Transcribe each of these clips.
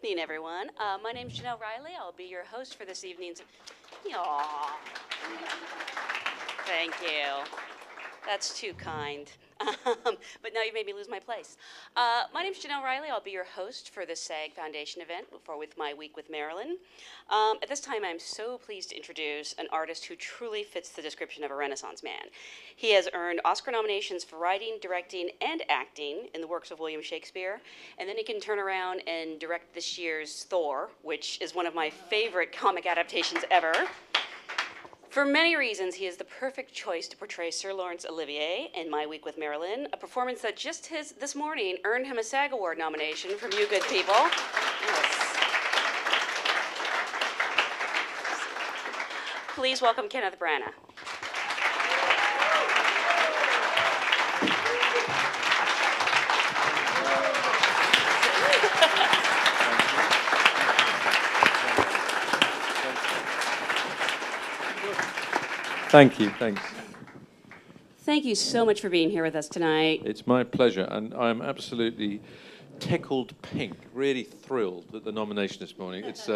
evening, everyone. My name's Janelle Riley. I'll be your host for this evening's... Aww. Thank you. That's too kind. But now you've made me lose my place. My name's Janelle Riley. I'll be your host for the SAG Foundation event with My Week with Marilyn. At this time, I'm so pleased to introduce an artist who truly fits the description of a Renaissance man. He has earned Oscar nominations for writing, directing, and acting in the works of William Shakespeare. And then he can turn around and direct this year's Thor, which is one of my favorite comic adaptations ever. For many reasons, he is the perfect choice to portray Sir Laurence Olivier in My Week with Marilyn, a performance that just this morning earned him a SAG Award nomination from you good people. Yes. Please welcome Kenneth Branagh. Thank you, thanks. Thank you so much for being here with us tonight. It's my pleasure, and I'm absolutely tickled pink, really thrilled at the nomination this morning. It's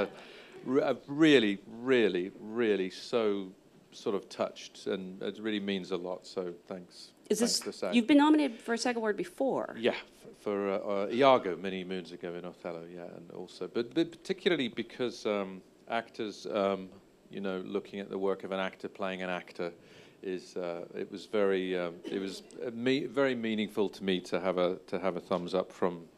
really, really, really so sort of touched, and it really means a lot, so thanks. Thanks to SAG. You've been nominated for a SAG Award before? Yeah, for Iago many moons ago in Othello, yeah, and also, but particularly because actors... you know, looking at the work of an actor playing an actor it was very very meaningful to me to have a thumbs up from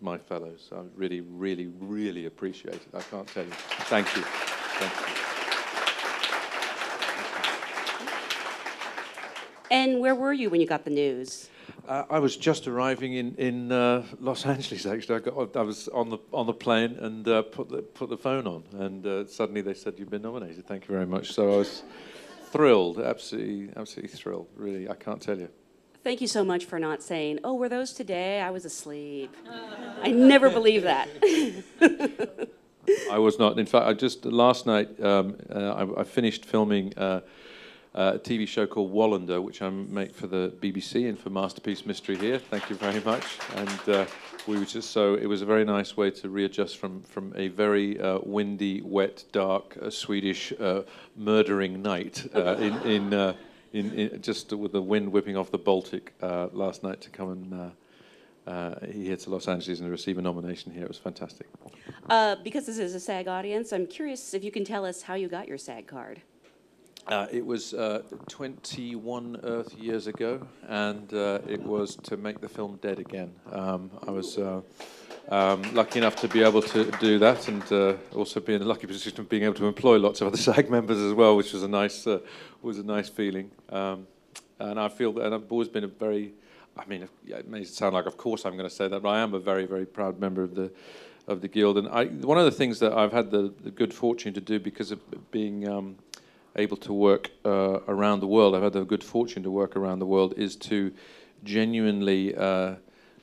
my fellows. I really, really, really appreciate it. I can't tell you. Thank you. Thank you. And where were you when you got the news? I was just arriving in Los Angeles. Actually, I was on the plane and put the phone on, and suddenly they said you've been nominated. Thank you very much. So I was thrilled, absolutely thrilled. Really, I can't tell you. Thank you so much for not saying, "Oh, were those today? I was asleep." I never believe that. I was not. In fact, last night I finished filming. A TV show called Wallander, which I make for the BBC and for Masterpiece Mystery here. Thank you very much. And we were it was a very nice way to readjust from a very windy, wet, dark Swedish murdering night in just with the wind whipping off the Baltic last night to come and here to Los Angeles and receive a nomination here. It was fantastic. Because this is a SAG audience, I'm curious if you can tell us how you got your SAG card. It was 21 Earth years ago, and it was to make the film Dead Again. I was lucky enough to be able to do that, and also be in the lucky position of being able to employ lots of other SAG members as well, which was a nice feeling. And I feel that, and I've always been a very, I mean, it may sound like, of course, I'm going to say that, but I am a very, very proud member of the Guild. And one of the things that I've had the good fortune to do because of being able to work around the world, I've had the good fortune to work around the world, is to genuinely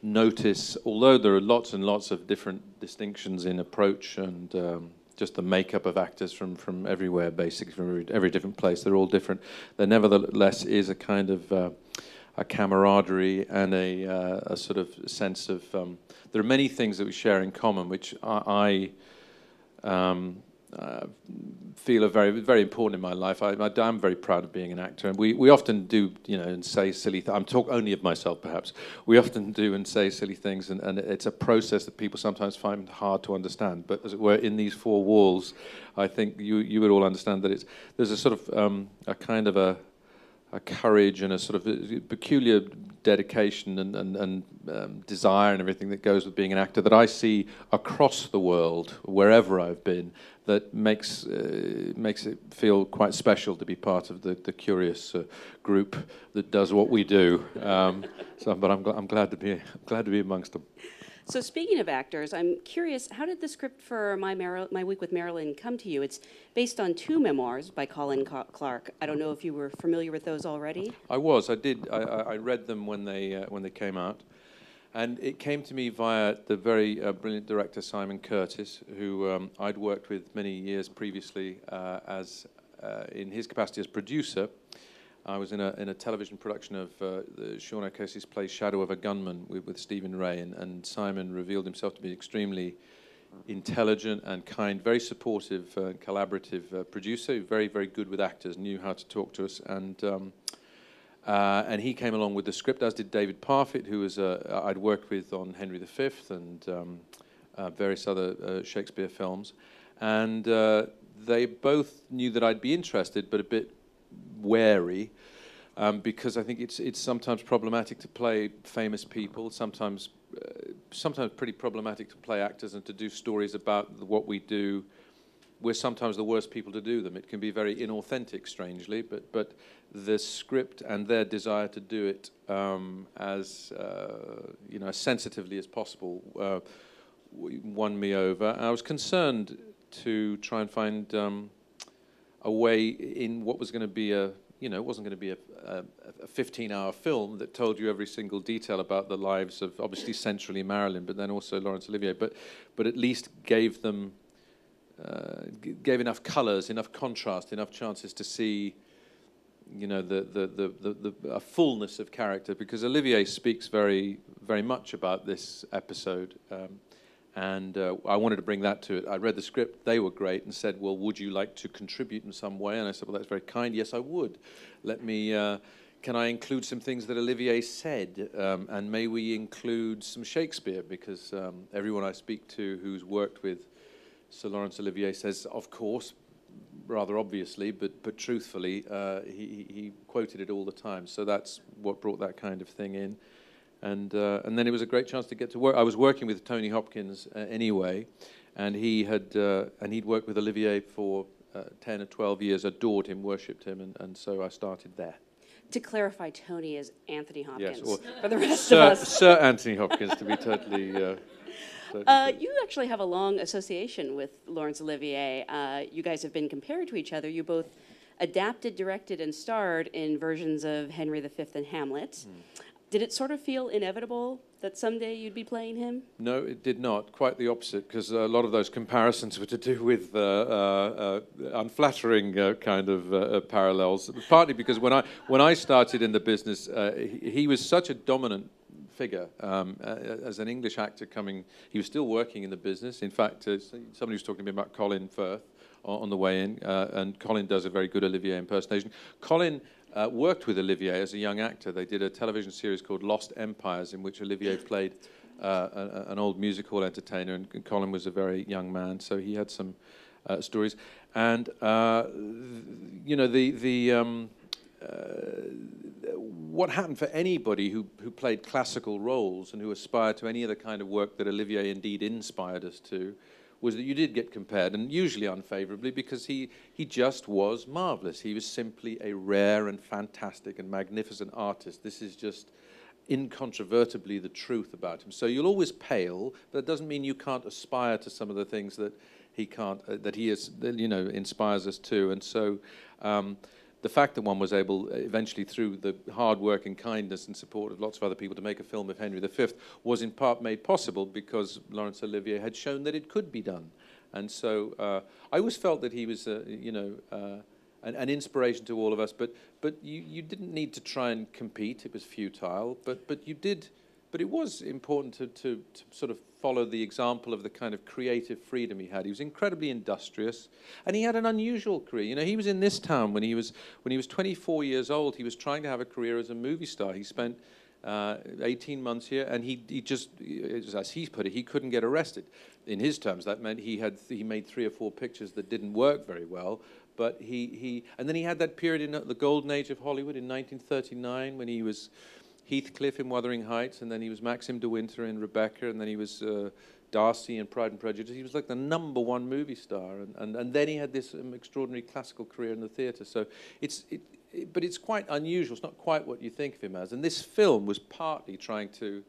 notice, although there are lots and lots of different distinctions in approach and just the makeup of actors from everywhere, basically, from every different place, they're all different. There nevertheless is a kind of a camaraderie and a sort of sense of... there are many things that we share in common, which I feel are very, very important in my life. I'm very proud of being an actor, and we often do, you know, and say silly things. I'm talking only of myself, perhaps. We often do and say silly things, and it's a process that people sometimes find hard to understand. But as it were, in these four walls, I think you would all understand that there's a sort of a kind of a courage and a sort of peculiar dedication and desire and everything that goes with being an actor that I see across the world, wherever I've been, that makes it feel quite special to be part of the curious group that does what we do. But I'm glad to be amongst them. So speaking of actors, I'm curious, how did the script for My Week with Marilyn come to you? It's based on two memoirs by Colin Clark. I don't know if you were familiar with those already. I was. I did. I read them when they came out. And it came to me via the very brilliant director Simon Curtis, who I'd worked with many years previously in his capacity as producer. I was in a television production of Sean O'Casey's play Shadow of a Gunman with Stephen Ray, and Simon revealed himself to be extremely intelligent and kind, very supportive, collaborative producer, very, very good with actors, knew how to talk to us, and he came along with the script, as did David Parfitt, who was I'd worked with on Henry V and various other Shakespeare films, and they both knew that I'd be interested, but a bit wary, because I think it's sometimes problematic to play famous people, sometimes pretty problematic to play actors and to do stories about what we do. We're sometimes the worst people to do them. It can be very inauthentic, strangely, but the script and their desire to do it as as sensitively as possible won me over. I was concerned to try and find a way in what was going to be it wasn't going to be a 15-hour film that told you every single detail about the lives of, obviously, centrally Marilyn, but then also Laurence Olivier, but at least gave them gave enough colours, enough contrast, enough chances to see, a fullness of character, because Olivier speaks very, very much about this episode, and I wanted to bring that to it. I read the script, they were great, and said, well, would you like to contribute in some way? And I said, well, that's very kind. Yes, I would. Let me, can I include some things that Olivier said? And may we include some Shakespeare? Because everyone I speak to who's worked with Sir Laurence Olivier says, of course, rather obviously, but truthfully, he quoted it all the time. So that's what brought that kind of thing in. And then it was a great chance to get to work. I was working with Tony Hopkins anyway, and he'd worked with Olivier for 10 or 12 years, adored him, worshipped him, and so I started there. To clarify, Tony is Anthony Hopkins, yes, for the rest of us. Sir Anthony Hopkins, to be totally... You actually have a long association with Laurence Olivier. You guys have been compared to each other. You both adapted, directed, and starred in versions of Henry V and Hamlet. Did it sort of feel inevitable that someday you'd be playing him? No, it did not. Quite the opposite, because a lot of those comparisons were to do with unflattering kind of parallels. Partly because when I started in the business, he was such a dominant figure as an English actor coming. He was still working in the business. In fact, somebody was talking to me about Colin Firth on the way in, and Colin does a very good Olivier impersonation. Colin worked with Olivier as a young actor. They did a television series called Lost Empires, in which Olivier played an old music hall entertainer, and Colin was a very young man, so he had some stories. And what happened for anybody who played classical roles and who aspired to any other kind of work that Olivier indeed inspired us to, was that you did get compared, and usually unfavorably, because he just was marvelous. He was simply a rare and fantastic and magnificent artist. This is just incontrovertibly the truth about him. So you'll always pale, but it doesn't mean you can't aspire to some of the things that he can't, that he is, inspires us to. And so the fact that one was able, eventually through the hard work and kindness and support of lots of other people, to make a film of Henry V was in part made possible because Laurence Olivier had shown that it could be done. And so I always felt that he was, an inspiration to all of us. But you didn't need to try and compete; it was futile. But you did. But it was important to sort of follow the example of the kind of creative freedom he had. He was incredibly industrious, and he had an unusual career. He was in this town when he was 24 years old. He was trying to have a career as a movie star. He spent 18 months here, and he just, as he put it, he couldn't get arrested. In his terms, that meant he made 3 or 4 pictures that didn't work very well. But and then he had that period in the golden age of Hollywood in 1939 when he was Heathcliff in Wuthering Heights, and then he was Maxim de Winter in Rebecca, and then he was Darcy in Pride and Prejudice. He was like the #1 movie star, and then he had this extraordinary classical career in the theatre. So but it's quite unusual. It's not quite what you think of him as. And this film was partly trying to,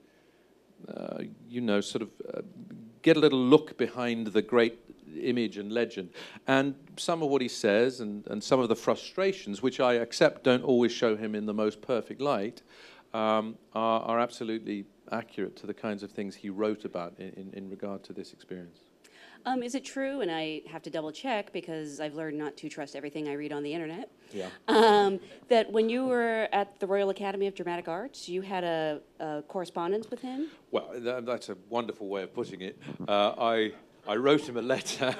get a little look behind the great image and legend. And some of what he says and some of the frustrations, which I accept don't always show him in the most perfect light, are absolutely accurate to the kinds of things he wrote about in regard to this experience. Is it true, and I have to double check because I've learned not to trust everything I read on the internet, that when you were at the Royal Academy of Dramatic Arts, you had a correspondence with him? Well, that's a wonderful way of putting it. I wrote him a letter.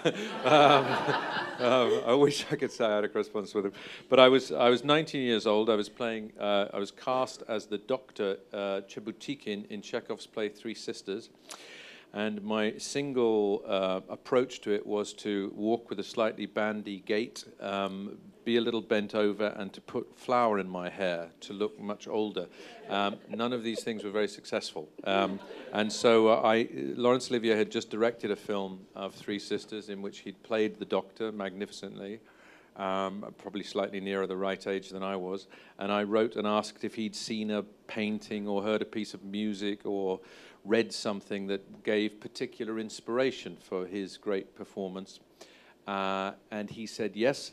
I wish I could say I had a correspondence with him. But I was 19 years old. I was cast as the Doctor Chebutikin in Chekhov's play Three Sisters. And my single approach to it was to walk with a slightly bandy gait, be a little bent over, and to put flour in my hair to look much older. None of these things were very successful. And so Laurence Olivier had just directed a film of Three Sisters in which he'd played the Doctor magnificently, probably slightly nearer the right age than I was. And I wrote and asked if he'd seen a painting or heard a piece of music or read something that gave particular inspiration for his great performance. And he said, yes,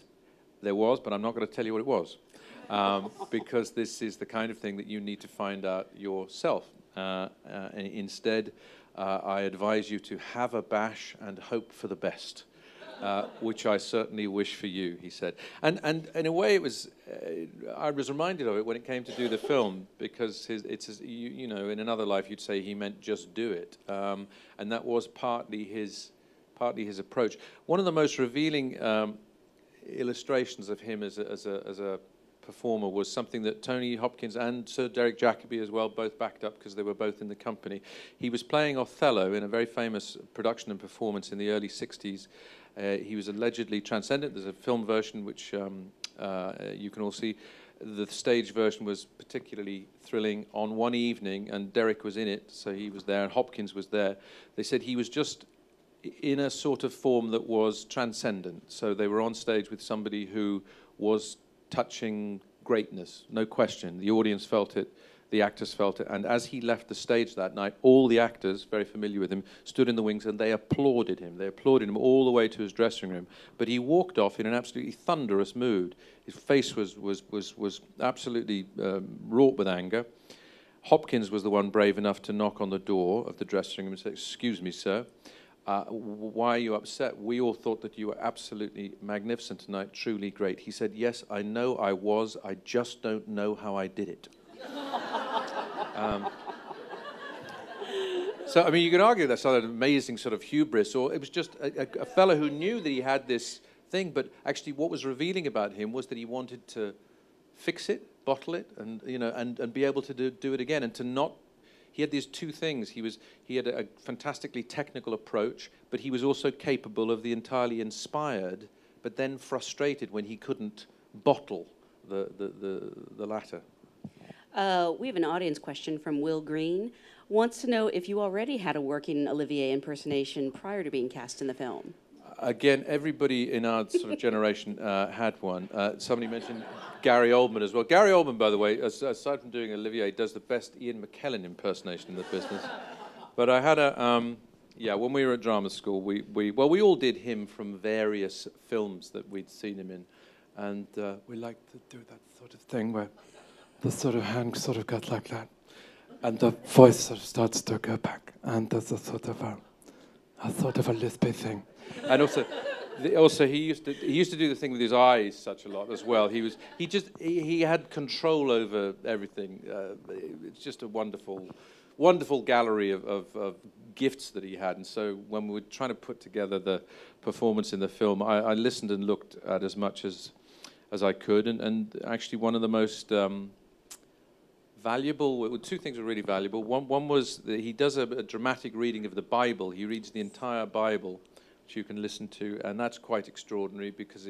there was, but I'm not going to tell you what it was. Because this is the kind of thing that you need to find out yourself. And instead, I advise you to have a bash and hope for the best. Which I certainly wish for you, he said. And in a way, it was. I was reminded of it when it came to do the film, because you know, in another life you'd say he meant just do it, and that was partly his approach. One of the most revealing illustrations of him as a performer was something that Tony Hopkins and Sir Derek Jacobi as well both backed up, because they were both in the company. He was playing Othello in a very famous production and performance in the early 60s. He was allegedly transcendent. There's a film version which you can all see. The stage version was particularly thrilling. On one evening, and Derek was in it, so he was there, and Hopkins was there. They said he was just in a sort of form that was transcendent. So they were on stage with somebody who was touching greatness, no question. The audience felt it. The actors felt it, and as he left the stage that night, all the actors, very familiar with him, stood in the wings and they applauded him. They applauded him all the way to his dressing room. But he walked off in an absolutely thunderous mood. His face was absolutely wrought with anger. Hopkins was the one brave enough to knock on the door of the dressing room and say, "Excuse me, sir, why are you upset? We all thought that you were absolutely magnificent tonight, truly great." He said, "Yes, I know I was. I just don't know how I did it." So, I mean, you could argue that's not an amazing sort of hubris, or it was just a fellow who knew that he had this thing, but actually what was revealing about him was that he wanted to fix it, bottle it, and, you know, and be able to do it again, and to not. He had these two things. He had a fantastically technical approach, but he was also capable of the entirely inspired, but then frustrated when he couldn't bottle the latter. We have an audience question from Will Green. Wants to know if you already had a working Olivier impersonation prior to being cast in the film. Again, everybody in our sort of generation had one. Somebody mentioned Gary Oldman as well. Gary Oldman, by the way, aside from doing Olivier, does the best Ian McKellen impersonation in the business. But I had when we were at drama school, we all did him from various films that we'd seen him in. And we liked to do that sort of thing where the sort of hand sort of got like that, and the voice sort of starts to go back, and there's a sort of a lispy thing. And also he used to do the thing with his eyes such a lot as well. He had control over everything. It's just a wonderful gallery of gifts that he had. And so when we were trying to put together the performance in the film, I listened and looked at as much as I could, and actually one of the most valuable, two things were really valuable. One was that he does a dramatic reading of the Bible. He reads the entire Bible, which you can listen to, and that's quite extraordinary because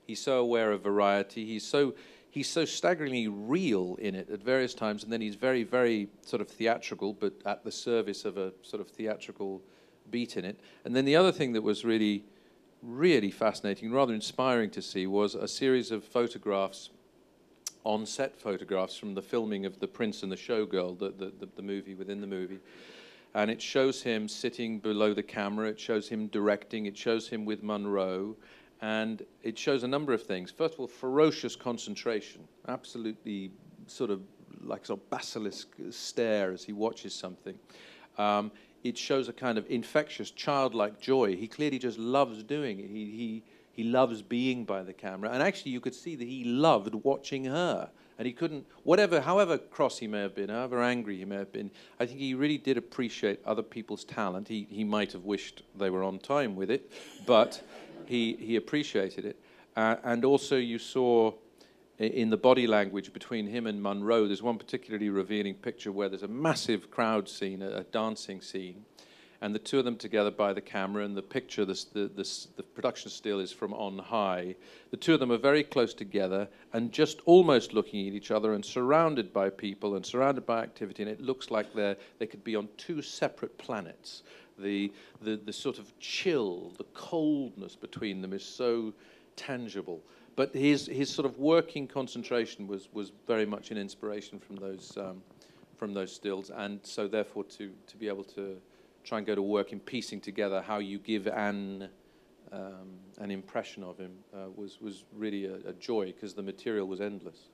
he's so aware of variety. He's so staggeringly real in it at various times, and then he's very, very sort of theatrical, but at the service of a sort of theatrical beat in it. And then the other thing that was really, really fascinating, rather inspiring to see, was a series of photographs, on-set photographs from the filming of The Prince and the Showgirl, the movie within the movie. And it shows him sitting below the camera, it shows him directing, it shows him with Monroe, and it shows a number of things. First of all, ferocious concentration, absolutely sort of like a basilisk stare as he watches something. It shows a kind of infectious, childlike joy. He clearly just loves doing it. He loves being by the camera. And actually, you could see that he loved watching her. And he couldn't, however cross he may have been, however angry he may have been, I think he really did appreciate other people's talent. He might have wished they were on time with it, but he appreciated it. And also you saw in the body language between him and Monroe, there's one particularly revealing picture where there's a massive crowd scene, a dancing scene, and the two of them together by the camera, and the picture, the production still is from on high. The two of them are very close together and just almost looking at each other and surrounded by people and surrounded by activity, and it looks like they could be on two separate planets. The sort of chill, the coldness between them is so tangible. But his sort of working concentration was very much an inspiration from those stills, and so therefore to be able to try and go to work in piecing together how you give an impression of him was really a joy, because the material was endless.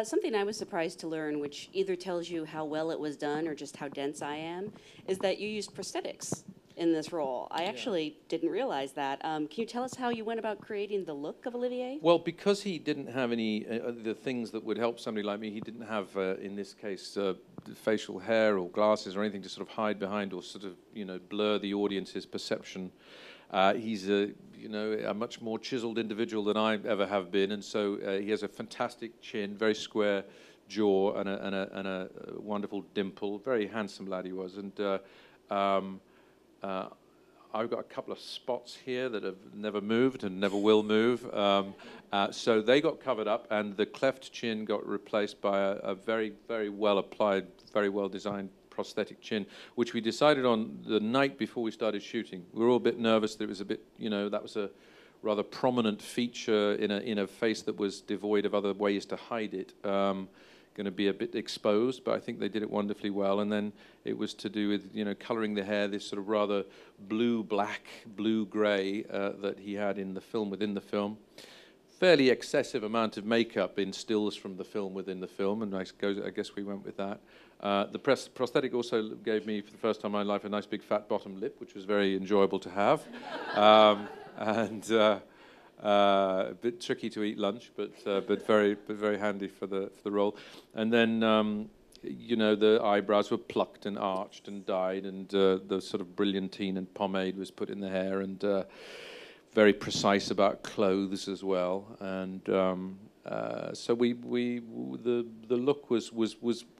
Something I was surprised to learn, which either tells you how well it was done or just how dense I am, is that you used prosthetics in this role. I actually didn't realize that. Can you tell us how you went about creating the look of Olivier? Well, because he didn't have any the things that would help somebody like me, he didn't have, in this case, facial hair or glasses or anything to sort of hide behind or sort of, blur the audience's perception. He's a much more chiseled individual than I ever have been, and so he has a fantastic chin, very square jaw, and a wonderful dimple. Very handsome lad he was, and I've got a couple of spots here that have never moved and never will move. So they got covered up, and the cleft chin got replaced by a very, very well applied, very well designed prosthetic chin, which we decided on the night before we started shooting. We were all a bit nervous that it was a bit, that was a rather prominent feature in a face that was devoid of other ways to hide it. Going to be a bit exposed, but I think they did it wonderfully well. And then it was to do with colouring the hair, this sort of rather blue-black, blue-grey that he had in the film, within the film. Fairly excessive amount of makeup in stills from the film within the film, and I guess we went with that. The prosthetic also gave me, for the first time in my life, a nice big fat bottom lip, which was very enjoyable to have. A bit tricky to eat lunch, but very handy for the role. And then the eyebrows were plucked and arched and dyed, and the sort of brilliantine and pomade was put in the hair, and very precise about clothes as well. And so the look was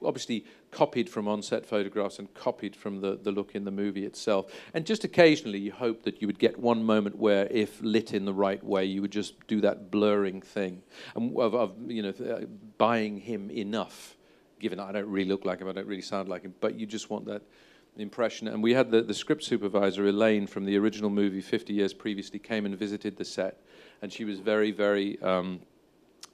obviously copied from on-set photographs and copied from the look in the movie itself. And just occasionally you hope that you would get one moment where, if lit in the right way, you would just do that blurring thing of buying him enough, given I don't really look like him, I don't really sound like him, but you just want that impression. And we had the script supervisor, Elaine, from the original movie 50 years previously, came and visited the set, and she was very, very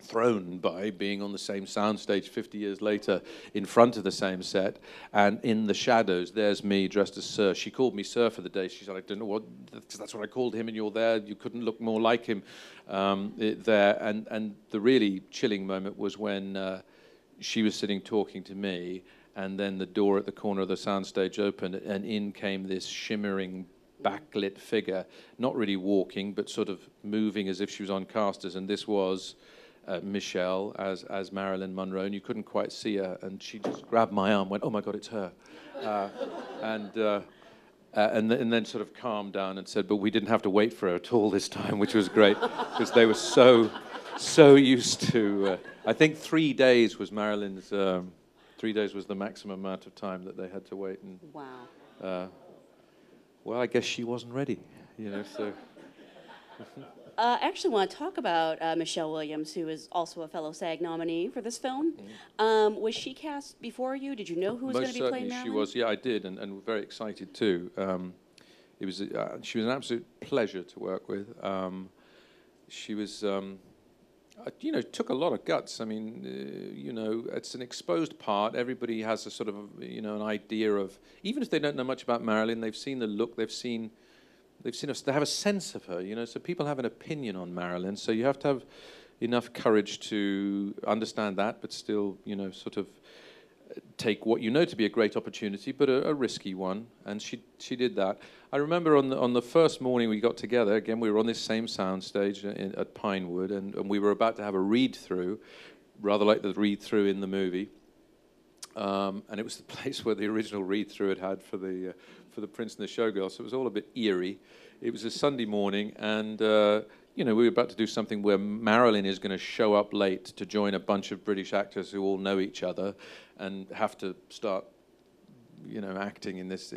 thrown by being on the same soundstage 50 years later in front of the same set, and in the shadows there's me dressed as Sir. She called me Sir for the day. She said, I don't know what, that's what I called him, and you're there, you couldn't look more like him there. And the really chilling moment was when she was sitting talking to me, and then the door at the corner of the soundstage opened, and in came this shimmering backlit figure, not really walking but sort of moving as if she was on casters, and this was Michelle as Marilyn Monroe, and you couldn't quite see her, and she just grabbed my arm, went, oh my God, it's her, and then sort of calmed down and said, but we didn't have to wait for her at all this time, which was great, because they were so used to, I think 3 days was Marilyn's, 3 days was the maximum amount of time that they had to wait. And wow. Well, I guess she wasn't ready, so. I actually want to talk about Michelle Williams, who is also a fellow SAG nominee for this film. Was she cast before you? Did you know who was going to be playing Marilyn? Most certainly she was. Yeah, I did, and we're very excited too. She was an absolute pleasure to work with. She was, took a lot of guts. I mean, it's an exposed part. Everybody has a sort of, an idea of, even if they don't know much about Marilyn, they've seen the look, they've seen us, they have a sense of her, so people have an opinion on Marilyn, so you have to have enough courage to understand that, but still, sort of take what you know to be a great opportunity, but a risky one, and she did that. I remember on the first morning we got together, again, we were on this same soundstage at Pinewood, and we were about to have a read-through, rather like the read-through in the movie. And it was the place where the original read-through had for the Prince and the Showgirl, so it was all a bit eerie. It was a Sunday morning, and you know, we were about to do something where Marilyn is going to show up late to join a bunch of British actors who all know each other and have to start, you know, acting in this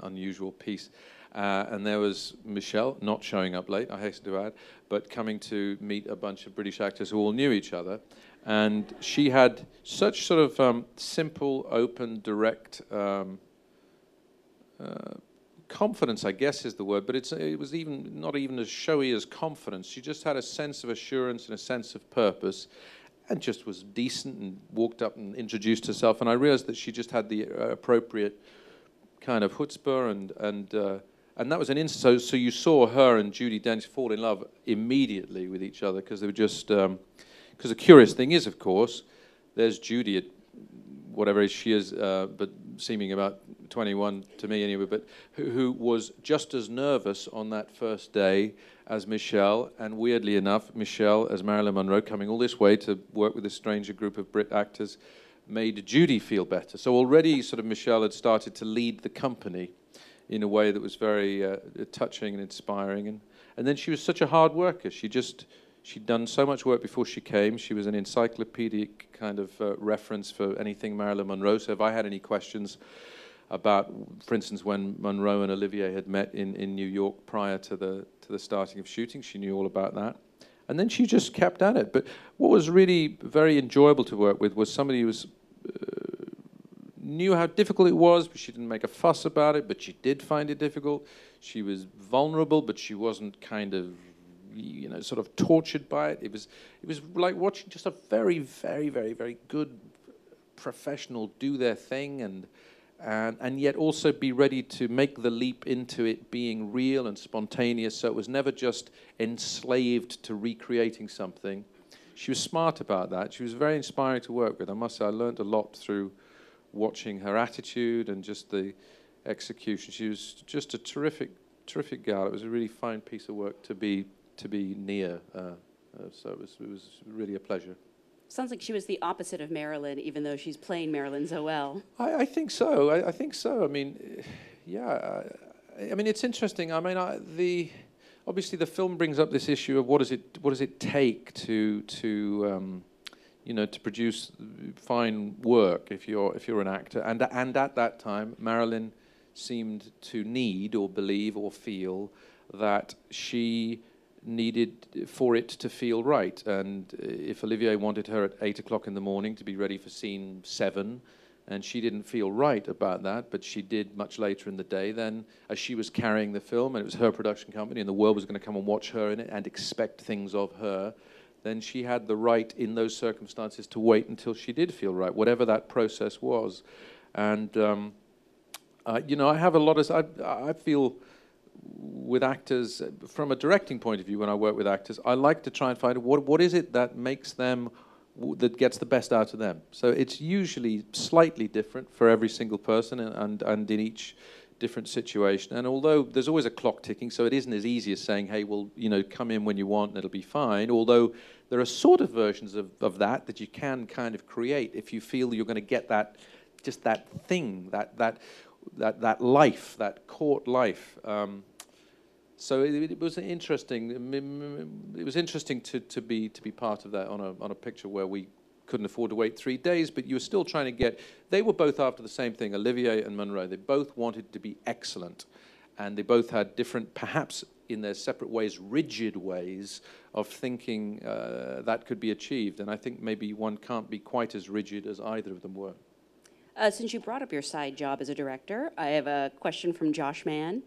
unusual piece. And there was Michelle, not showing up late, I hasten to add, but coming to meet a bunch of British actors who all knew each other. And she had such sort of simple, open, direct confidence, I guess is the word, but it was even not even as showy as confidence. She just had a sense of assurance and a sense of purpose, and just was decent and walked up and introduced herself. And I realized that she just had the appropriate kind of chutzpah, and that was an instant. So you saw her and Judi Dench fall in love immediately with each other, because they were just. Because the curious thing is, of course, there's Judi at whatever age she is, but seeming about 21 to me anyway, but who was just as nervous on that first day as Michelle, and weirdly enough, Michelle, as Marilyn Monroe, coming all this way to work with this stranger group of Brit actors, made Judi feel better. So already sort of Michelle had started to lead the company in a way that was very touching and inspiring, and then she was such a hard worker. She'd done so much work before she came. She was an encyclopedic kind of reference for anything Marilyn Monroe. So if I had any questions about, for instance, when Monroe and Olivier had met in New York prior to the starting of shooting, she knew all about that. And then she just kept at it. But what was really very enjoyable to work with was somebody who was knew how difficult it was, but she didn't make a fuss about it, but she did find it difficult. She was vulnerable, but she wasn't kind of, you know, sort of tortured by it. It was like watching just a very, very, very, very good professional do their thing, and yet also be ready to make the leap into it being real and spontaneous. So it was never just enslaved to recreating something. She was smart about that. She was very inspiring to work with. I must say, I learned a lot through watching her attitude and just the execution. She was just a terrific gal. It was a really fine piece of work to be near, so it was really a pleasure. Sounds like she was the opposite of Marilyn, even though she's playing Marilyn so well. I think so. I think so. I mean, yeah. I mean, it's interesting. I mean, obviously the film brings up this issue of what does it take to you know, to produce fine work if you're an actor, and at that time Marilyn seemed to need or believe or feel that she needed for it to feel right. And if Olivier wanted her at 8 o'clock in the morning to be ready for scene 7, and she didn't feel right about that, but she did much later in the day, then as she was carrying the film and it was her production company and the world was going to come and watch her in it and expect things of her, then she had the right in those circumstances to wait until she did feel right, whatever that process was. And you know, I have a lot of, I feel with actors, from a directing point of view, when I work with actors, I like to try and find what is it that makes them, that gets the best out of them. So it's usually slightly different for every single person and in each different situation. And although there's always a clock ticking, so it isn't as easy as saying, hey, well, you know, come in when you want and it'll be fine. Although there are sort of versions of that you can kind of create if you feel you're going to get that, just that thing, that life, that court life. So it was interesting. It was interesting to be part of that on a picture where we couldn't afford to wait 3 days, but you were still trying to get. They were both after the same thing, Olivier and Monroe. They both wanted to be excellent, and they both had different, perhaps in their separate ways, rigid ways of thinking that could be achieved. And I think maybe one can't be quite as rigid as either of them were. Since you brought up your side job as a director, I have a question from Josh Mann.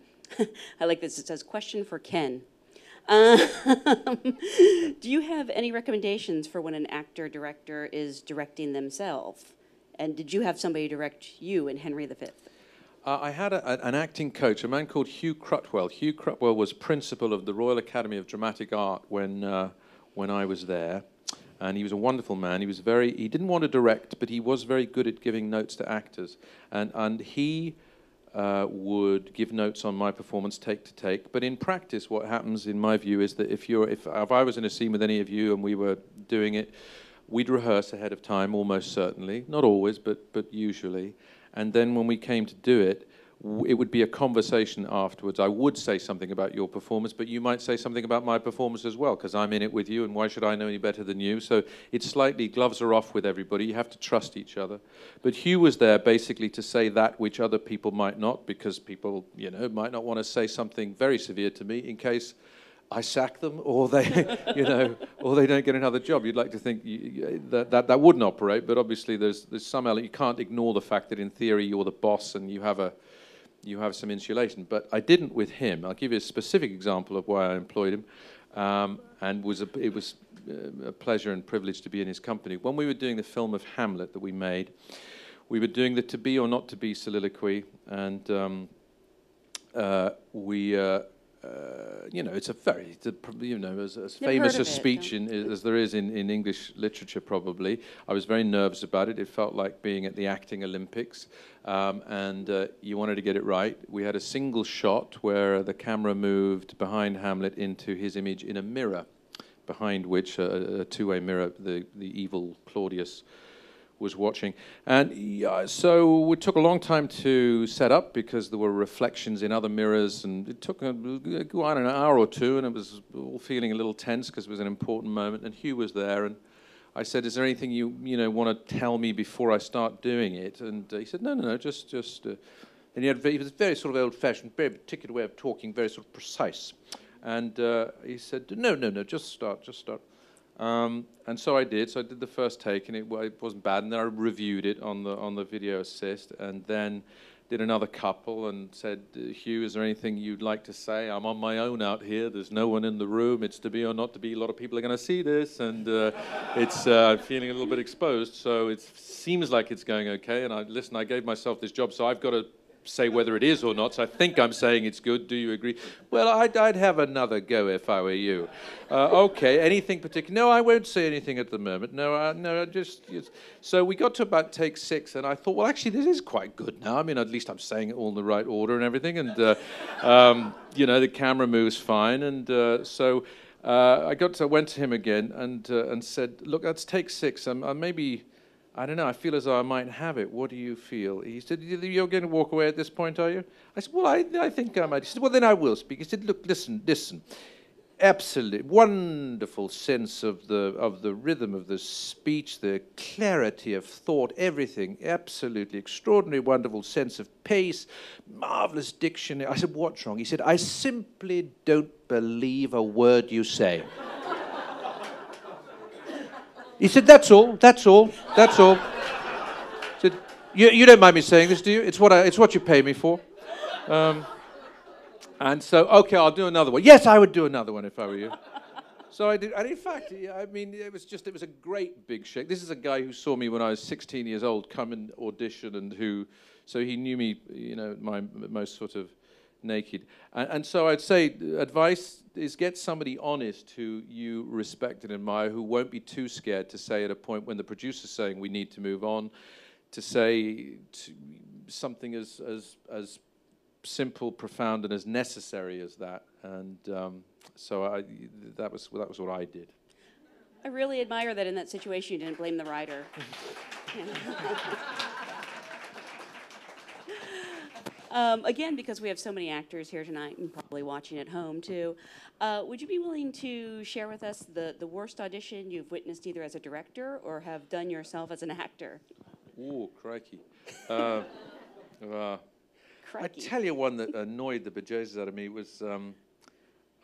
I like this. It says, question for Ken. Do you have any recommendations for when an actor-director is directing themselves? And did you have somebody direct you in Henry V? I had an acting coach, a man called Hugh Crutwell. Hugh Crutwell was principal of the Royal Academy of Dramatic Art when I was there. And he was a wonderful man. He didn't want to direct, but he was very good at giving notes to actors. And he would give notes on my performance, take to take. But in practice, what happens, in my view, is that if I was in a scene with any of you and we were doing it, we'd rehearse ahead of time, almost certainly. Not always, but usually. And then when we came to do it, it would be a conversation afterwards. I would say something about your performance, but you might say something about my performance as well, because I'm in it with you, and why should I know any better than you? So it's slightly, gloves are off with everybody. You have to trust each other. But Hugh was there basically to say that which other people might not, because people, you know, might not want to say something very severe to me in case I sack them, or they, you know, or they don't get another job. You'd like to think that wouldn't operate, but obviously there's some element. You can't ignore the fact that in theory you're the boss and you have some insulation. But I didn't with him. I'll give you a specific example of why I employed him, and it was a pleasure and privilege to be in his company. When we were doing the film of Hamlet that we made, we were doing the to be or not to be soliloquy, and you know, it's as famous a speech as there is in English literature, probably. I was very nervous about it. It felt like being at the acting Olympics, and you wanted to get it right. We had a single shot where the camera moved behind Hamlet into his image in a mirror, behind which a two-way mirror, the evil Claudius was watching. And so it took a long time to set up because there were reflections in other mirrors, and it took an hour or two, and it was all feeling a little tense because it was an important moment. And Hugh was there, and I said, "Is there anything you want to tell me before I start doing it?" And he said, "No, just." And he was very sort of old-fashioned, very particular way of talking, very sort of precise. And he said, "No, just start." And so I did. So I did the first take, and it wasn't bad. And then I reviewed it on the video assist, and then did another couple and said, "Hugh, is there anything you'd like to say? I'm on my own out here. There's no one in the room. It's to be or not to be. A lot of people are going to see this, and it's feeling a little bit exposed. So it seems like it's going okay. And I gave myself this job, so I've got to say whether it is or not. So I think I'm saying it's good. Do you agree?" "Well, I'd have another go if I were you." "Okay, anything particular?" "No, I won't say anything at the moment. No, just." So we got to about take 6, and I thought, well, actually, this is quite good now. I mean, at least I'm saying it all in the right order and everything, and the camera moves fine, and so I went to him again and said, "Look, let's take 6. Maybe, I don't know, I feel as though I might have it. What do you feel?" He said, "You're going to walk away at this point, are you?" I said, "Well, I think I might." He said, "Well, then I will speak." He said, "Look, listen. Absolutely wonderful sense of the rhythm of the speech, the clarity of thought, everything. Absolutely extraordinary, wonderful sense of pace, marvelous diction." I said, "What's wrong?" He said, "I simply don't believe a word you say." He said, that's all. He said, you don't mind me saying this, do you? It's what you pay me for. And so, okay, I'll do another one. Yes, I would do another one if I were you. So I did, and in fact, I mean, it was a great big shake. This is a guy who saw me when I was 16 years old come and audition, and so he knew me, my most sort of naked. And so I'd say advice is get somebody honest who you respect and admire, who won't be too scared to say at a point when the producer's saying we need to move on, to say something as simple, profound, and as necessary as that. And so that was what I did. I really admire that in that situation you didn't blame the writer. Again, because we have so many actors here tonight and probably watching at home too, would you be willing to share with us the worst audition you've witnessed either as a director or have done yourself as an actor? Ooh, crikey. I tell you one that annoyed the bejesus out of me was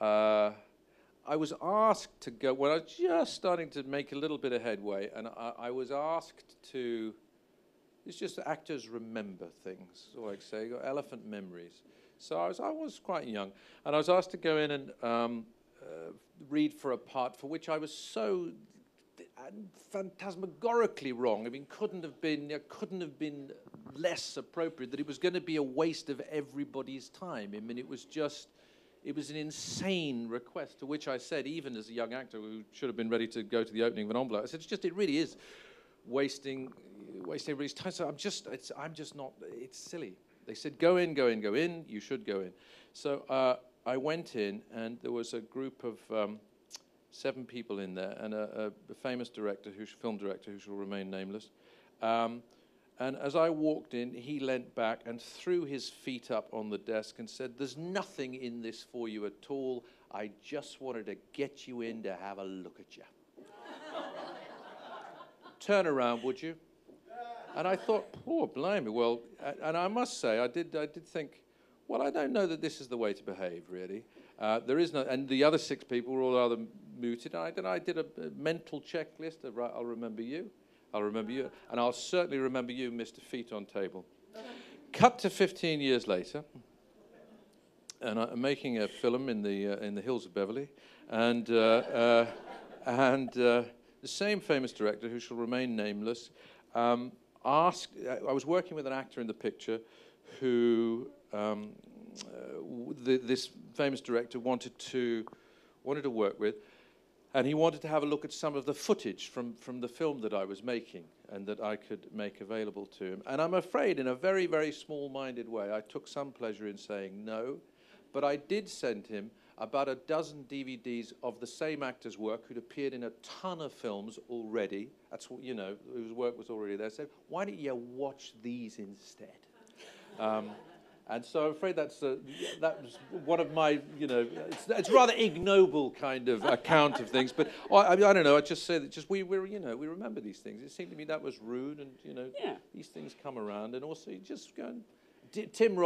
I was asked to go, when I was just starting to make a little bit of headway, and I was asked to, it's just actors remember things, so like say, got elephant memories. So I was quite young, and I was asked to go in and read for a part for which I was so phantasmagorically wrong. I mean, couldn't have been less appropriate, that it was going to be a waste of everybody's time. I mean, it was an insane request, to which I said, even as a young actor who should have been ready to go to the opening of an envelope, I said, it really is wasting everybody's time. So I'm just not, it's silly. They said, go in, you should go in. So I went in, and there was a group of 7 people in there, and a famous director, film director, who shall remain nameless. And as I walked in, he leant back and threw his feet up on the desk and said, "There's nothing in this for you at all. I just wanted to get you in to have a look at you. Turn around, would you?" And I thought, poor blimey. Well, and I must say, I did think, well, I don't know that this is the way to behave, really. There is no, and the other 6 people were all rather mooted. And I did a mental checklist of, right, I'll remember you. I'll remember you, and I'll certainly remember you, Mr. Feet on Table. Cut to 15 years later, and I'm making a film in the hills of Beverly, and the same famous director, who shall remain nameless, asked. I was working with an actor in the picture, who this famous director wanted to work with. And he wanted to have a look at some of the footage from the film that I was making and that I could make available to him. And I'm afraid, in a very, very small-minded way, I took some pleasure in saying no. But I did send him about a dozen DVDs of the same actor's work, who'd appeared in a ton of films already. That's what, you know, whose work was already there. I said, why don't you watch these instead? And so I'm afraid that was one of my, you know, it's rather ignoble kind of account of things. But I don't know. I just say that we remember these things. It seemed to me that was rude, and these things come around. And also, you just go and Tim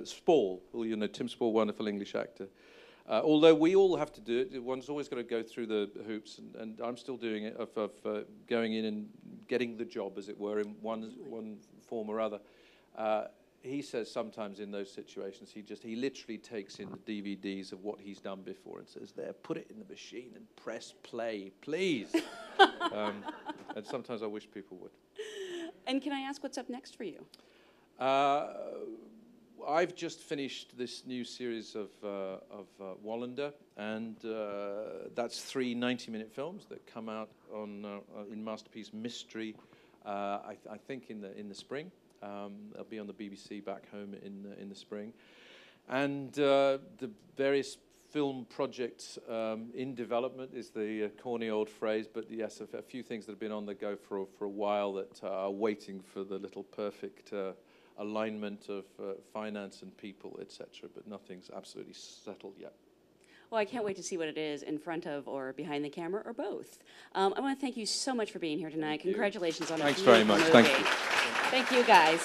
Spall, well, Tim Spall, wonderful English actor. Although we all have to do it, one's always got to go through the hoops, and I'm still doing it of going in and getting the job, as it were, in one form or other. He says sometimes in those situations, he literally takes in the DVDs of what he's done before and says, "There, put it in the machine and press play, please." And sometimes I wish people would. And can I ask what's up next for you? I've just finished this new series of Wallander, and that's 3 90-minute films that come out in Masterpiece Mystery, I think in the spring. They'll be on the BBC back home in the spring. And the various film projects in development is the corny old phrase, but yes, a few things that have been on the go for a while that are waiting for the little perfect alignment of finance and people, etc. But nothing's absolutely settled yet. Well, I can't wait to see what it is in front of or behind the camera, or both. I want to thank you so much for being here tonight. Congratulations on a beautiful movie. Thanks very much. Thank you. Thank you, guys.